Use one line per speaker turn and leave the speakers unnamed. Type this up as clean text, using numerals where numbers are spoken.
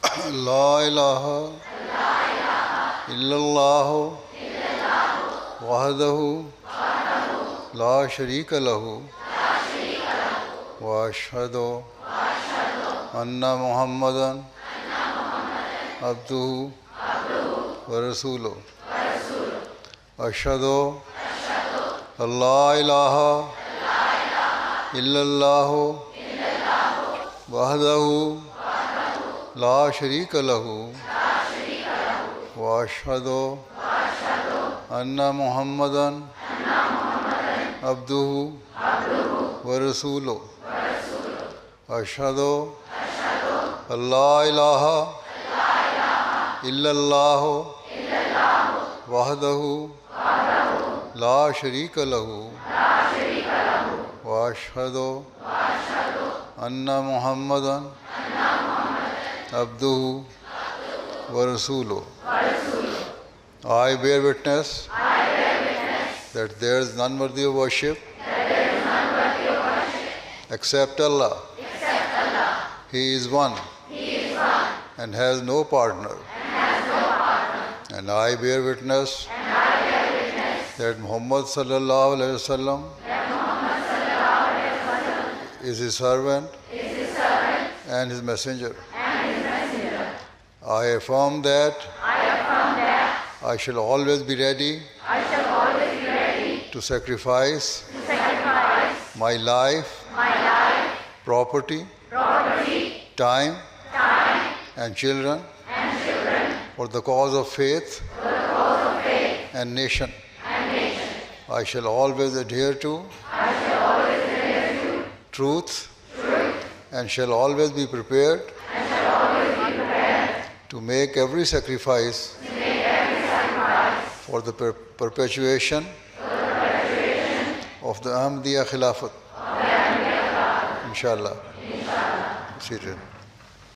لا إله إلا الله وحده لا شريك له وأشهد أن محمدا عبده ورسوله أشهد أن لا إله إلا الله وحده لا شريك له وأشهد أن محمدا عبده ورسوله أشهد أن لا إله إلا الله وحده لا شريك له وأشهد أن محمدا عبده ورسوله I bear witness that there is none worthy of worship except Allah. He is one and has no partner. And I bear witness that Muhammad sallallahu alaihi wasallam is his servant and his messenger. I affirm that I shall always be ready to sacrifice my life, property, time, and children for the cause of faith and nation. I shall always adhere to truth and shall always be prepared to make every sacrifice for the perpetuation of the Ahmadiyya Khilafat. Inshallah. Seated.